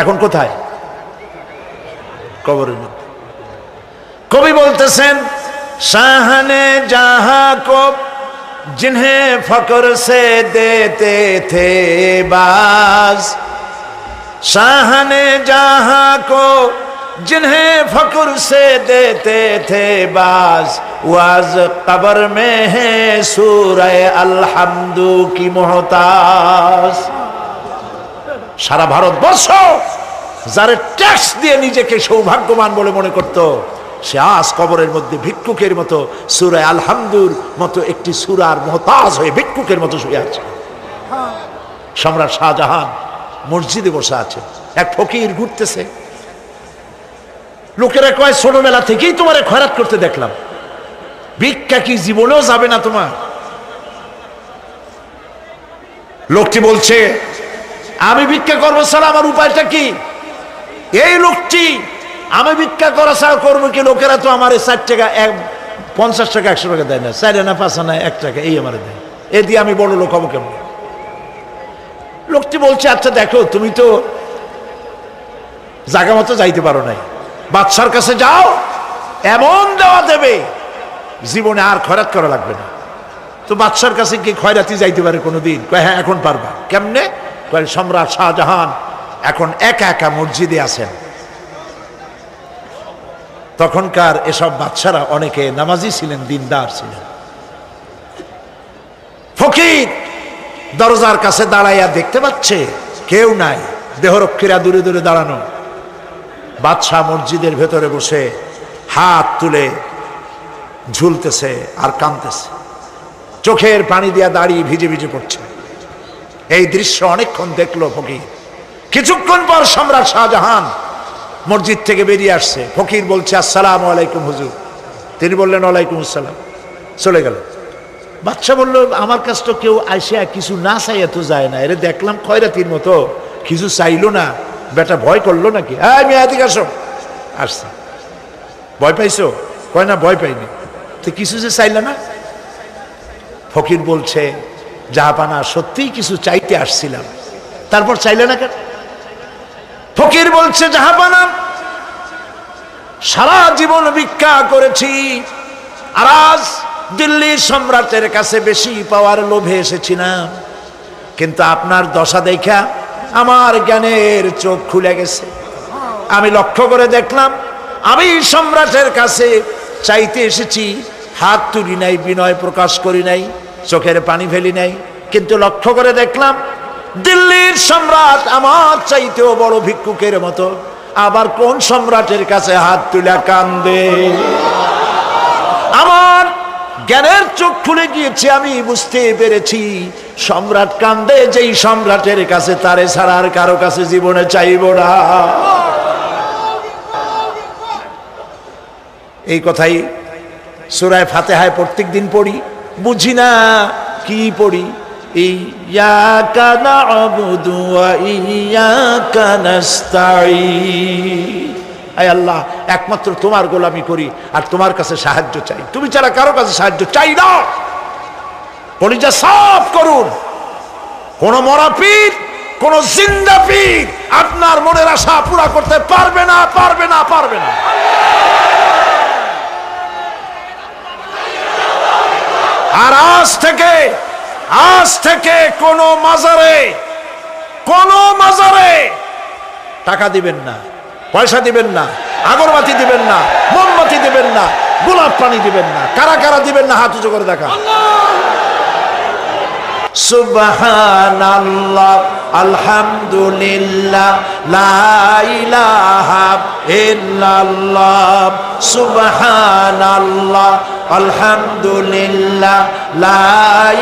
এখন কোথায়? কবরের মধ্যে। কবি বলতেছেন, শাহনে জাহাं को जिन्हें फक्र से देते थे बाज, शाहने जहां को जिन्हें फक्र से देते थे बाज, वाज कब्र में है सूरह अलहम्दु की मोहताज। সারা ভারতবর্ষ যারা ট্যাক্স দিয়ে নিজেকে সৌভাগ্যবান বলে মনে করত, সে আজ কবরের মধ্যে ভিক্ষুকের মতো সূরা আলহামদুর মতো একটি সূরার মুহতাজ হয়ে ভিক্ষুকের মতো শুয়ে আছে। সম্রাট শাহজাহান মসজিদে বসে আছে, এক ফকির ঘুরতেছে। লোকেরা কয় ছোটবেলা থেকেই তোমারে খয়রাত করতে দেখলাম, ভিক্ষা কি জীবনেও যাবে না তোমার? লোকটি বলছে আমি ভিক্ষা করবো ছাড়া আমার উপায়টা কি? এই লোকটি আমি ভিক্ষা করা ছাড়া করবো কি? লোকেরা তো আমার 4 টাকা 50 টাকা 100 টাকা দেয় না, 4 আনা 5 আনা 1 টাকা এই আমার দেয়, এ দিয়ে আমি বড় লোক হবো কেমন? লোকটি বলছে আচ্ছা দেখো, তুমি তো জায়গা মতো যাইতে পারো নাই, বাদশার কাছে যাও, এমন দেওয়া দেবে জীবনে আর খয়রাত করা লাগবে না। তো বাদশার কাছে কি খয়রাতি যাইতে পারে কোনোদিন? কয় হ্যাঁ এখন পারবা। কেমনে? কয় সম্রাট শাহজাহান এখন একা একা মসজিদে আছেন। তখনকার এসব বাদশারা অনেকে নামাজি ছিলেন, দিনদার ছিলেন। ফকির দরজার কাছে দাঁড়াইয়া দেখতে পাচ্ছে কেউ নাই, দেহরক্ষীরা দূরে দূরে দাঁড়ানো। বাদশাহ মসজিদের ভেতরে বসে হাত তুলে ঝুলতেছে আর কাঁদতেছে, চোখের পানি দিয়া দাঁড়িয়ে ভিজে ভিজে পড়ছে। এই দৃশ্য অনেকক্ষণ দেখলো ফকির। কিছুক্ষণ পর সম্রাট শাহজাহান মসজিদ থেকে বেরিয়ে আসছে। ফকির বলছে আসসালামু আলাইকুম হুজুর। তিনি বললেন ওয়ালাইকুম আসসালাম, চলে গেল। বাদশাহ বলল আমার কাছে তো কেউ আইসা কিছু না চাইয়া তো যায় না, এরে দেখলাম খয়রাতির মতো কিছু চাইলো না, বেটা ভয় করলো নাকি? হ্যাঁ আমি এদিকে আসো। আসছে। ভয় পাইছো? কয় না ভয় পাইনি। তো কিছু যে চাইলে না? ফকির বলছে জাহাপানা সত্যিই কিছু চাইতে আসছিলাম। তারপর চাইলে না কেন? ফকির বলছে জাহাপানা সারা জীবন ভিক্ষা করেছি, আর আজ দিল্লির সম্রাটের কাছে বেশি পাওয়ার লোভে এসেছি না, কিন্তু আপনার দশা দেখা আমার জ্ঞানের চোখ খুলে গেছে। আমি লক্ষ্য করে দেখলাম আমি সম্রাটের কাছে চাইতে এসেছি, হাত তুলি নাই, বিনয় প্রকাশ করি নাই, চোখের পানি ফেলি নাই, কিন্তু লক্ষ্য করে দেখলাম দিল্লির সম্রাট আমার চাইতেও বড় ভিক্ষুকের মতো। আবার কোন সম্রাটের কাছে হাত তুলে কান্দে? আমার জ্ঞানের চোখ খুলে গিয়েছে, আমি বুঝতে পেরেছি সম্রাট কান্দে যেই সম্রাটের কাছে, তারে ছাড়া আর কারো কাছে জীবনে চাইব না। এই কথাই সূরা ফাতিহায় প্রত্যেক দিন পড়ি, বুঝি না কি পড়ি। ইয়্যাকা না'বুদু ওয়া ইয়্যাকা নাস্তাঈন। আয় আল্লাহ, একমাত্র তোমার গোলামি করি আর তোমার কাছে সাহায্য চাই, তুমি ছাড়া কারো কাছে সাহায্য চাই না। কলিজা সাফ করুন। কোন মরা পীর, কোন জিন্দা পীর আপনার মনের আশা পুরা করতে পারবে না, পারবে না, পারবে না। আর আজ থেকে কোন মাজারে টাকা দিবেন না, পয়সা দিবেন না, আগরবাতি দিবেন না, মোমবাতি দিবেন না, গোলাপ পানি দিবেন না। কারা কারা দিবেন না হাত উঁচু করে দেখা। সুবহানাল্লাহ, আলহামদুলিল্লাহ, লা ইলাহা ইল্লাল্লাহ। সুবহানাল্লাহ, আলহামদুলিল্লাহ, লা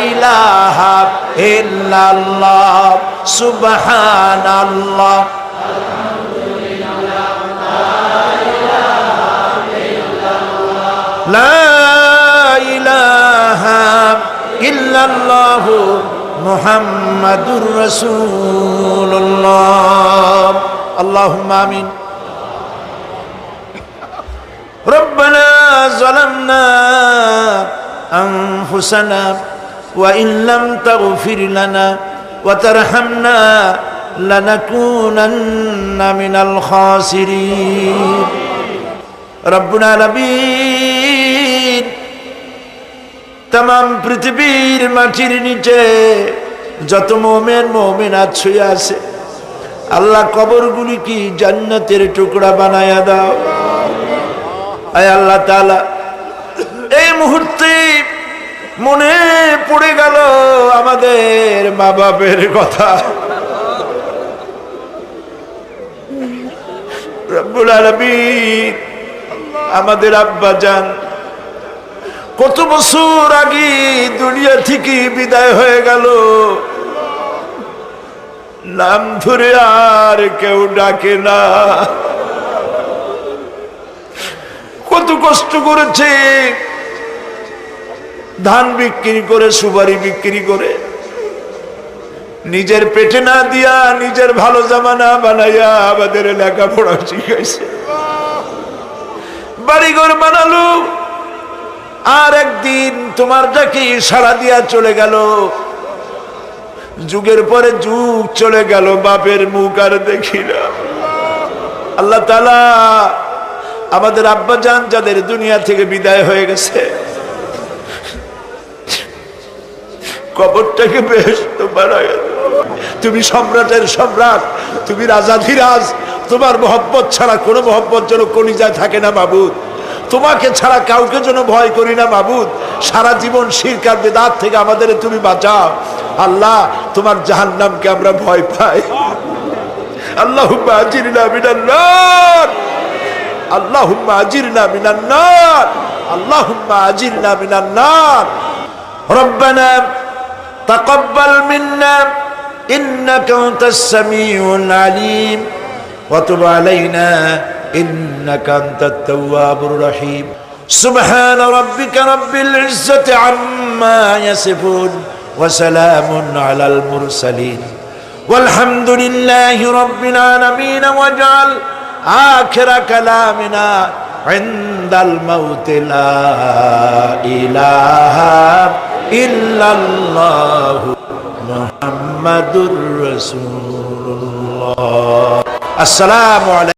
ইলাহা ইল্লাল্লাহ। সুবহানাল্লাহ, লা ইলাহা ইল্লাল্লাহ, মুহাম্মাদুর রাসূলুল্লাহ। আল্লাহুম্মা আমিন। রব্বানা যালামনা আনফুসানা ওয়া ইন লাম তাগফির লানা ওয়া তারহামনা লানাকুনান্না মিনাল খাসিরিন। রব্বুল আলামিন, তামাম পৃথিবীর মাটির নিচে যত মুমিন মুমিনাত শুয়ে আছে, আল্লাহ কবরগুলি কি জান্নাতের টুকরা বানায়া দাও। আয় আল্লাহ তাআলা, এই মুহূর্তে মনে পড়ে গেল আমাদের মা বাপের কথা। রব্বুল আলামিন, আমাদের আব্বা জান কত বছর আগে দুনিয়া থেকে বিদায় হয়ে গেল, নাম ধরে আর কেউ ডাকে না। কত কষ্ট করেছে, ধান বিক্রি করে, সুপারি বিক্রি করে, নিজের পেটে না দিয়া নিজের ভালো জামা না বানাইয়া আমাদের লেখাপড়া শিখাইছে, বাড়িঘর বানালো। আর একদিন তোমার ডাকে সাড়া দিয়া চলে গেল। যুগের পরে যুগ চলে গেল, বাপের মুখ আর দেখি না। আল্লাহ তাআলা, আমাদের আব্বা জান যাদের দুনিয়া থেকে বিদায় হয়ে গেছে, কবরটাকে বেহেশত বানায়া দাও। তুমি সম্রাটের সম্রাট, তুমি রাজাধিরাজ। তোমার মহব্বত ছাড়া কোনো মহব্বত যেন কলিজায় থাকে না মাবুদ। তোমাকে ছাড়া কাউকে যেন ভয় করি না মাবুদ। সারা জীবন শিরক আর বিদআত থেকে আমাদের তুমি বাঁচাও। আল্লাহ, তোমার জাহান্নামকে আমরা ভয় পাই। আল্লাহুম্মা আজিরনা মিনান নার, আল্লাহুম্মা আজিরনা মিনান নার, আল্লাহুম্মা আজিরনা মিনান নার। রব্বানা তাকাব্বাল মিন্না ইন্নাকা আনতাস সামিউল আলিম ওয়া তুব আলাইনা إنك أنت التواب الرحيم. سبحان ربك رب العزة عما يصفون وسلام على المرسلين والحمد لله رب العالمين. واجعل آخر كلامنا عند الموت لا إله إلا الله محمد رسول الله. السلام عليكم.